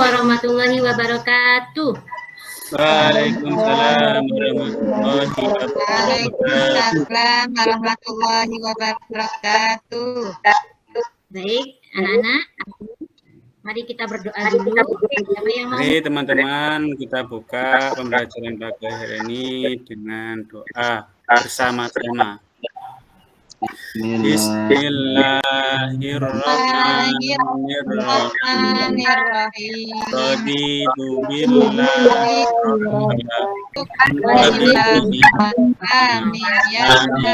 warahmatullahi wabarakatuh. Waalaikumsalam warahmatullahi wabarakatuh. Waalaikumsalam warahmatullahi wabarakatuh. Baik, anak-anak, mari kita berdoa dulu. Siapa yang mau? Mari teman-teman kita buka pembelajaran pagi hari ini dengan doa bersama-sama. Bismillahirrahmanirrahim. Raditu billahi Amin ya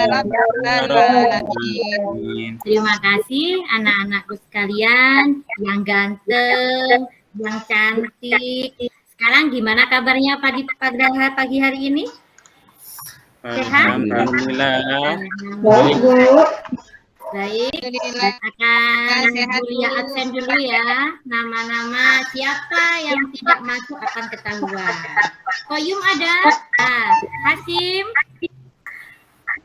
rabbal alamin. Terima kasih anak-anakku sekalian yang ganteng, yang cantik. Sekarang gimana kabarnya pagi hari ini? Sehat? Alhamdulillah. Baik, Bu. Alhamdulillah. Akan Sehat, Julia Bu. absen dulu ya. Nama-nama siapa yang tidak masuk akan ketahuan. Koyum ada? Hasim?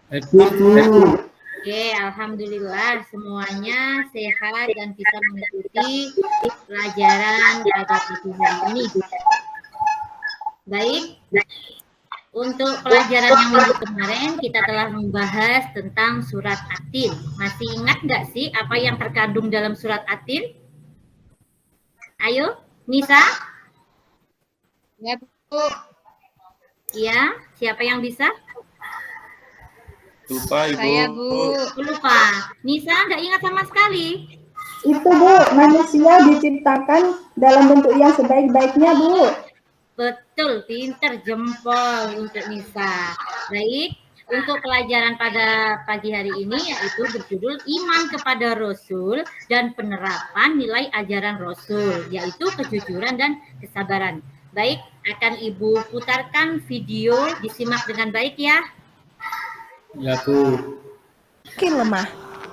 Oke, alhamdulillah semuanya sehat dan bisa mengikuti pelajaran pada pagi hari ini. Baik. Untuk pelajaran yang minggu kemarin kita telah membahas tentang surat At-Tin. Masih ingat nggak sih apa yang terkandung dalam surat At-Tin? Ayo, Nisa? Ya, Bu. Iya, siapa yang bisa? Lupa Ibu. Saya, Bu. Lupa. Nisa nggak ingat sama sekali. Itu Bu, manusia diciptakan dalam bentuk yang sebaik-baiknya Bu. Betul, pinter, jempol untuk Nisa. Baik, untuk pelajaran pada pagi hari ini yaitu berjudul Iman kepada Rasul dan penerapan nilai ajaran Rasul, yaitu kejujuran dan kesabaran. Baik, akan Ibu putarkan video, disimak dengan baik ya. Ya Bu. Makin lemah.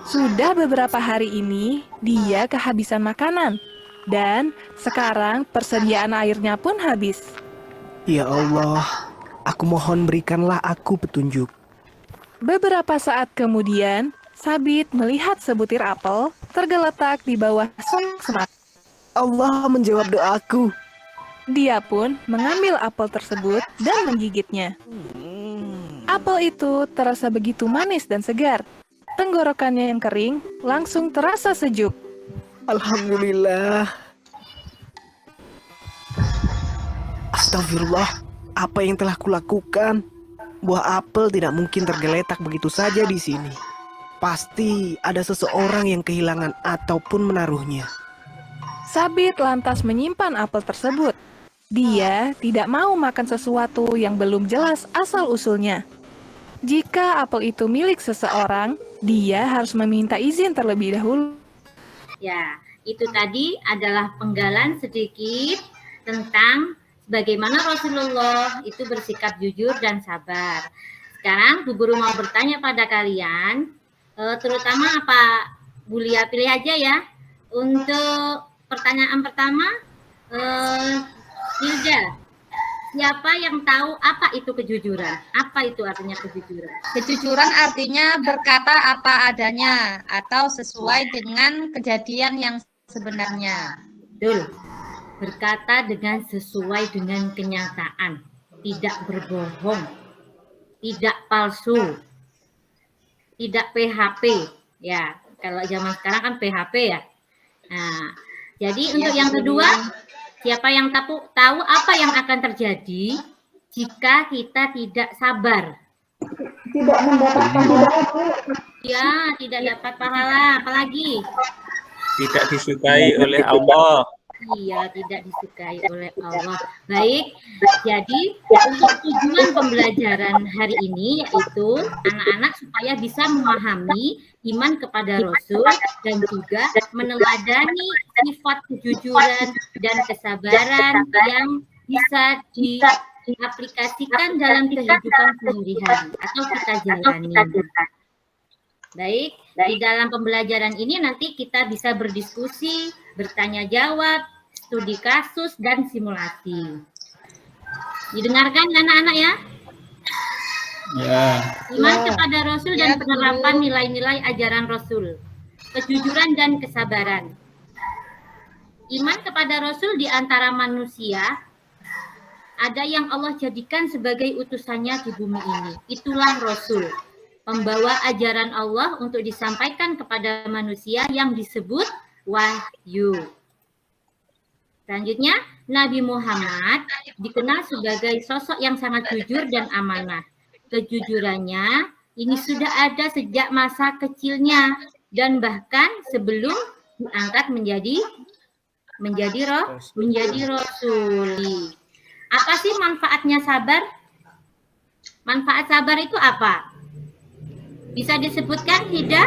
Sudah beberapa hari ini dia kehabisan makanan. Dan sekarang persediaan airnya pun habis. Ya Allah, aku mohon berikanlah aku petunjuk. Beberapa saat kemudian, Sabit melihat sebutir apel tergeletak di bawah semak. Allah menjawab doaku. Dia pun mengambil apel tersebut dan menggigitnya. Apel itu terasa begitu manis dan segar. Tenggorokannya yang kering langsung terasa sejuk. Alhamdulillah. Astagfirullah, apa yang telah kulakukan? Buah apel tidak mungkin tergeletak begitu saja di sini. Pasti ada seseorang yang kehilangan ataupun menaruhnya. Sabit lantas menyimpan apel tersebut. Dia tidak mau makan sesuatu yang belum jelas asal-usulnya. Jika apel itu milik seseorang, dia harus meminta izin terlebih dahulu. Ya, itu tadi adalah penggalan sedikit tentang bagaimana Rasulullah itu bersikap jujur dan sabar. Sekarang Bu Guru mau bertanya pada kalian, terutama apa Bu Lia pilih aja ya. Untuk pertanyaan pertama, Hilda, siapa yang tahu apa itu kejujuran? Apa itu artinya kejujuran? Kejujuran artinya berkata apa adanya atau sesuai dengan kejadian yang sebenarnya. Betul. Berkata dengan sesuai dengan kenyataan, tidak berbohong, tidak palsu, tidak PHP. Ya, kalau zaman sekarang kan PHP ya. Nah, jadi untuk yang kedua, siapa yang tahu apa yang akan terjadi jika kita tidak sabar? Tidak mendapatkan pahala Bu. Ya, tidak dapat pahala, apalagi? Tidak disukai oleh Allah. Iya, tidak disukai oleh Allah. Baik, jadi untuk tujuan pembelajaran hari ini yaitu anak-anak supaya bisa memahami iman kepada Rasul dan juga meneladani sifat kejujuran dan kesabaran yang bisa diaplikasikan dalam kehidupan sehari-hari atau kita jalani. Baik, di dalam pembelajaran ini nanti kita bisa berdiskusi, bertanya jawab, studi kasus, dan simulasi. Didengarkan anak-anak ya? Ya. Iman kepada Rasul dan Ya, penerapan nilai-nilai ajaran Rasul. Kejujuran dan kesabaran. Iman kepada Rasul di antara manusia, ada yang Allah jadikan sebagai utusannya di bumi ini. Itulah Rasul, pembawa ajaran Allah untuk disampaikan kepada manusia yang disebut wahyu. Selanjutnya, Nabi Muhammad dikenal sebagai sosok yang sangat jujur dan amanah. Kejujurannya ini sudah ada sejak masa kecilnya dan bahkan sebelum diangkat menjadi rasul. Apa sih manfaatnya sabar? Manfaat sabar itu apa? Bisa disebutkan, Hida?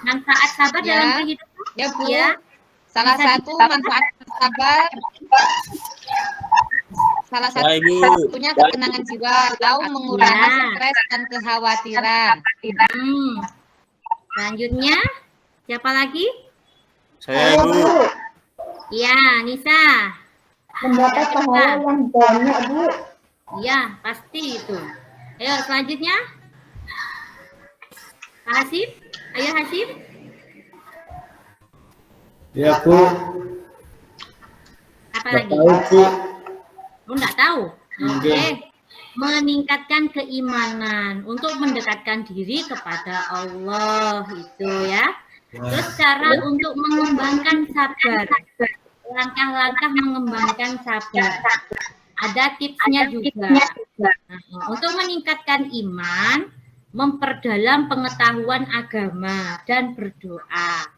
Manfaat sabar dalam kehidupan? Ya, Bu. Ya. Salah Bisa satu manfaat sabar, salah satunya ketenangan jiwa atau mengurangi stres dan kekhawatiran. Selanjutnya, siapa lagi? Saya, Bu. Iya, Nisa. Mendapat pahala yang banyak, Bu. Iya, pasti itu. Ayo, selanjutnya. Pak Hasib. Ayo, Hasib. Ya, Bu. Apa Nggak lagi? tahu, Bu. Lu nggak tahu? Mungkin. Oke. Meningkatkan keimanan untuk mendekatkan diri kepada Allah itu ya. Terus cara untuk mengembangkan sabar. Langkah-langkah mengembangkan sabar. Ada tipsnya juga. Nah, untuk meningkatkan iman, memperdalam pengetahuan agama dan berdoa.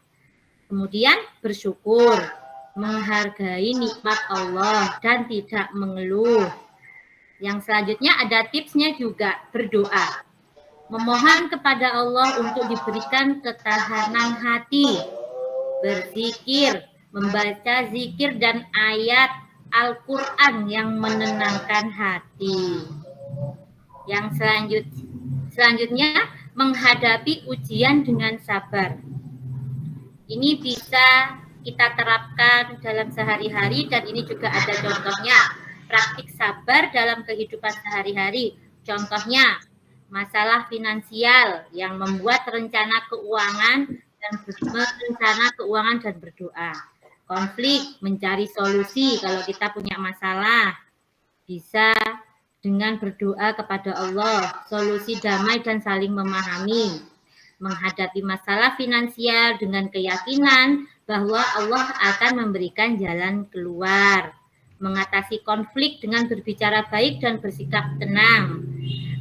Kemudian bersyukur, menghargai nikmat Allah dan tidak mengeluh. Yang selanjutnya ada tipsnya juga, berdoa. Memohon kepada Allah untuk diberikan ketahanan hati. Berzikir, membaca zikir dan ayat Al-Quran yang menenangkan hati. Yang selanjutnya menghadapi ujian dengan sabar. Ini bisa kita terapkan dalam sehari-hari dan ini juga ada contohnya. Praktik sabar dalam kehidupan sehari-hari. Contohnya, masalah finansial yang membuat rencana keuangan dan berdoa. Konflik, mencari solusi kalau kita punya masalah. Bisa dengan berdoa kepada Allah, solusi damai dan saling memahami. Menghadapi masalah finansial dengan keyakinan bahwa Allah akan memberikan jalan keluar. Mengatasi konflik dengan berbicara baik dan bersikap tenang,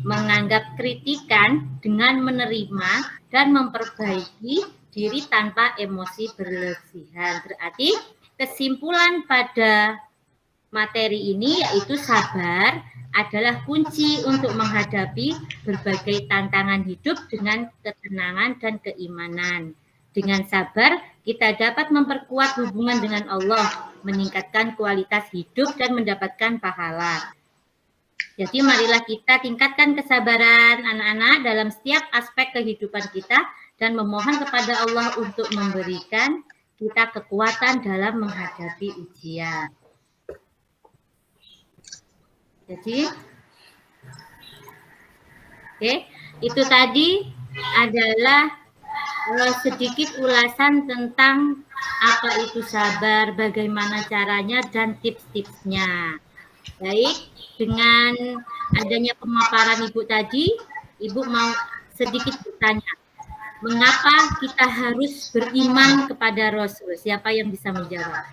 menganggap kritikan dengan menerima dan memperbaiki diri tanpa emosi berlebihan. Berarti kesimpulan pada materi ini yaitu sabar adalah kunci untuk menghadapi berbagai tantangan hidup dengan ketenangan dan keimanan. Dengan sabar, kita dapat memperkuat hubungan dengan Allah, meningkatkan kualitas hidup dan mendapatkan pahala. Jadi marilah kita tingkatkan kesabaran anak-anak dalam setiap aspek kehidupan kita dan memohon kepada Allah untuk memberikan kita kekuatan dalam menghadapi ujian. Jadi, itu tadi adalah sedikit ulasan tentang apa itu sabar, bagaimana caranya, dan tips-tipsnya. Baik, dengan adanya pemaparan Ibu tadi, Ibu mau sedikit bertanya. Mengapa kita harus beriman kepada Rasul? Siapa yang bisa menjawab?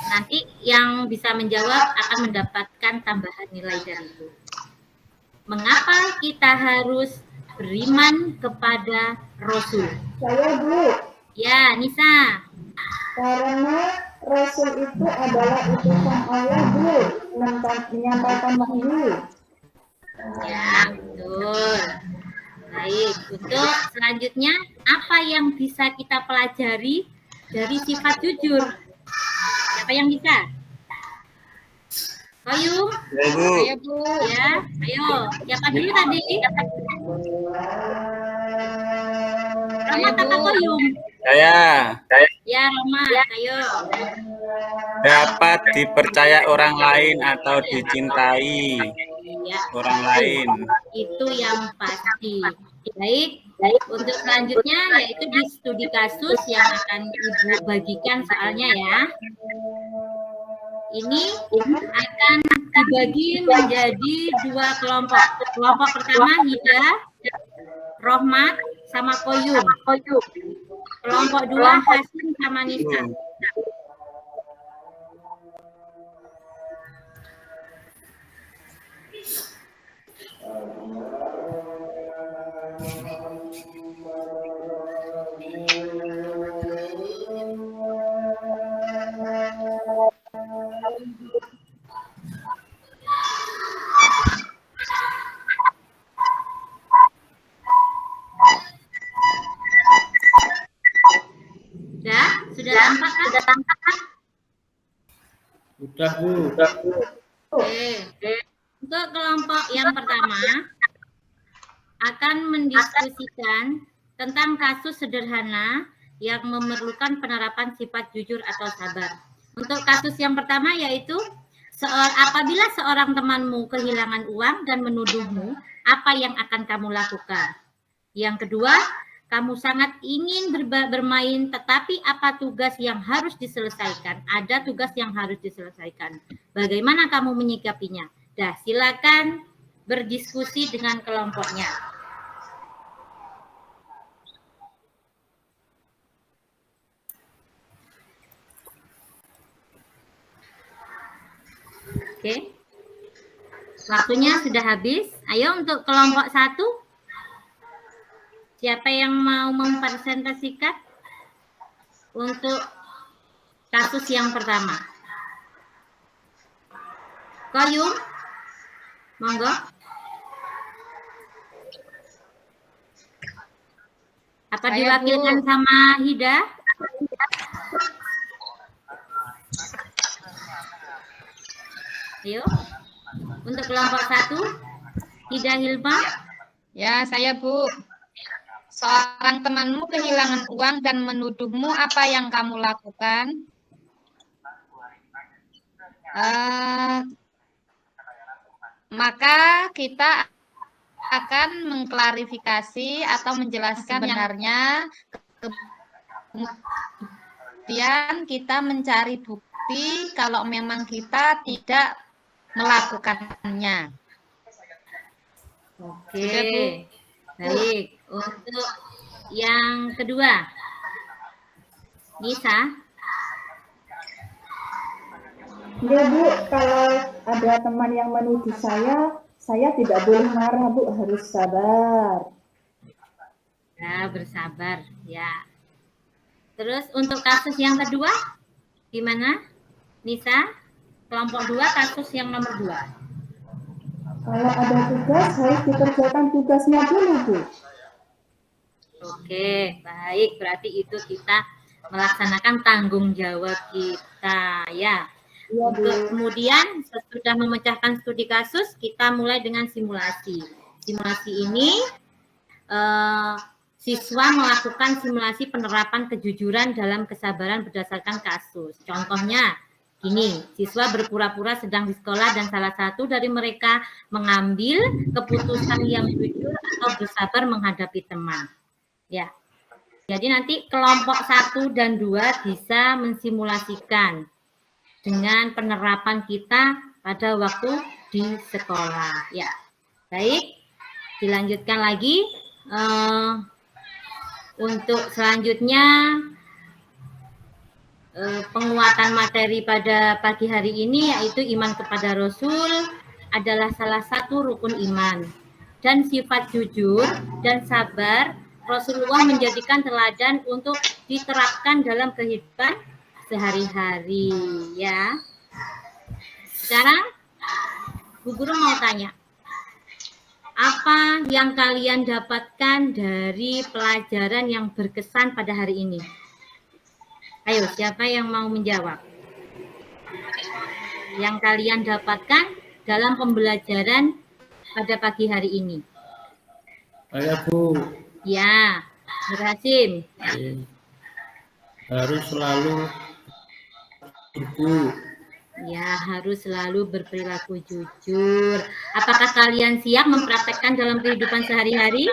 Nanti yang bisa menjawab akan mendapatkan tambahan nilai dari Ibu. Mengapa kita harus beriman kepada Rasul? Saya, Bu. Ya, Nisa. Karena Rasul itu adalah utusan Allah, Bu. Menyampaikan wahyu. Ya, betul. Baik, untuk selanjutnya, apa yang bisa kita pelajari dari sifat jujur? Siapa yang bisa? Ayo, Ya, Bu. Ayo, Bu. ya, ayo. Siapa dulu tadi? Rama kata Koyum. Saya Ya, Rama, ayo. dapat dipercaya orang lain atau dicintai Ya, orang lain. itu yang pasti. Baik, Untuk selanjutnya yaitu di studi kasus yang akan Ibu bagikan soalnya ya. Ini akan dibagi menjadi 2 kelompok. Kelompok pertama Hida, Rohmat, sama Koyum. Kelompok 2 Hasim sama Nisa. Sudah tampak kan? Udah, Bu. Oke. Untuk kelompok yang pertama akan mendiskusikan tentang kasus sederhana yang memerlukan penerapan sifat jujur atau sabar. Untuk kasus yang pertama yaitu apabila seorang temanmu kehilangan uang dan menuduhmu, apa yang akan kamu lakukan? Yang kedua, kamu sangat ingin bermain, tetapi apa tugas yang harus diselesaikan? Ada tugas yang harus diselesaikan. Bagaimana kamu menyikapinya? Dah, silakan berdiskusi dengan kelompoknya. Oke. Waktunya sudah habis. Ayo untuk kelompok 1. Siapa yang mau mempresentasikan untuk kasus yang pertama? Koyum, monggo. Apa Saya, diwakilkan Bu. sama Hida? Ayo, untuk kelompok 1, Hida Hilma. Ya, saya Bu. Seorang temanmu kehilangan uang dan menuduhmu, apa yang kamu lakukan? Maka kita akan mengklarifikasi atau menjelaskan sebenarnya. Kemudian kita mencari bukti kalau memang kita tidak melakukannya. Oke, baik. Untuk yang kedua, Nisa. Ya Bu, kalau ada teman yang menuduh saya tidak boleh marah Bu, harus sabar. Ya, bersabar. Ya. Terus untuk kasus yang kedua, gimana? Nisa, kelompok 2, kasus yang nomor 2. Kalau ada tugas, harus dikerjakan tugasnya dulu Bu. Oke, baik. Berarti itu kita melaksanakan tanggung jawab kita, ya. Ya, Bu. Untuk kemudian sesudah memecahkan studi kasus, kita mulai dengan simulasi. Simulasi ini siswa melakukan simulasi penerapan kejujuran dalam kesabaran berdasarkan kasus. Contohnya, gini, siswa berpura-pura sedang di sekolah dan salah satu dari mereka mengambil keputusan yang jujur atau bersabar menghadapi teman. Ya. Jadi nanti kelompok 1 dan 2 bisa mensimulasikan dengan penerapan kita pada waktu di sekolah. Ya, baik. Dilanjutkan lagi. Untuk selanjutnya penguatan materi pada pagi hari ini yaitu iman kepada Rasul adalah salah satu rukun iman. Dan sifat jujur dan sabar Rasulullah menjadikan teladan untuk diterapkan dalam kehidupan sehari-hari, ya. Sekarang Bu Guru mau tanya, apa yang kalian dapatkan dari pelajaran yang berkesan pada hari ini? Ayo, siapa yang mau menjawab? Yang kalian dapatkan dalam pembelajaran pada pagi hari ini? Saya, Bu. Ya, Hasim. Harus selalu jujur. Ya, harus selalu berperilaku jujur. Apakah kalian siap mempraktekkan dalam kehidupan sehari-hari?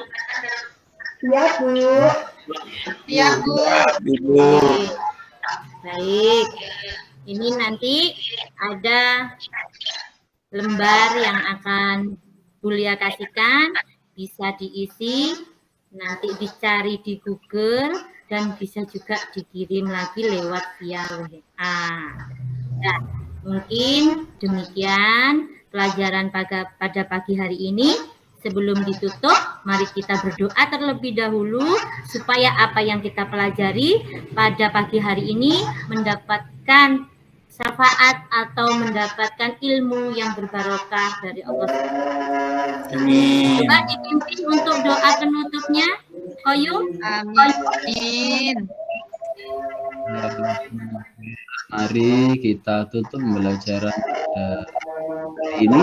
Iya, Bu. Iya, Bu. Ibu. Baik. Ini nanti ada lembar yang akan Bulia kasihkan, bisa diisi, nanti dicari di Google, dan bisa juga dikirim lagi lewat via WA. Nah, mungkin demikian pelajaran pada pagi hari ini. Sebelum ditutup, mari kita berdoa terlebih dahulu supaya apa yang kita pelajari pada pagi hari ini mendapatkan syafaat atau mendapatkan ilmu yang berbarokah dari Allah. Amin. Coba dipimpin untuk doa penutupnya, Koyum. Amin. Mari kita tutup pembelajaran ini.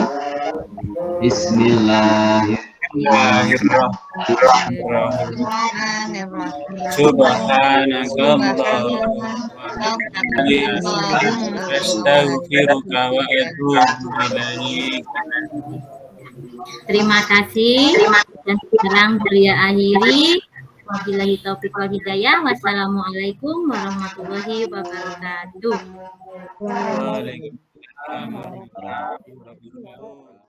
Bismillahirrahmanirrahim. Astaghfiruka wa atubu ilaik. Terima kasih. Dan sekarang Bulia akhiri. Wabillahi taufiq wal hidayah. Wassalamualaikum warahmatullahi wabarakatuh. Waalaikumsalam warahmatullahi wabarakatuh.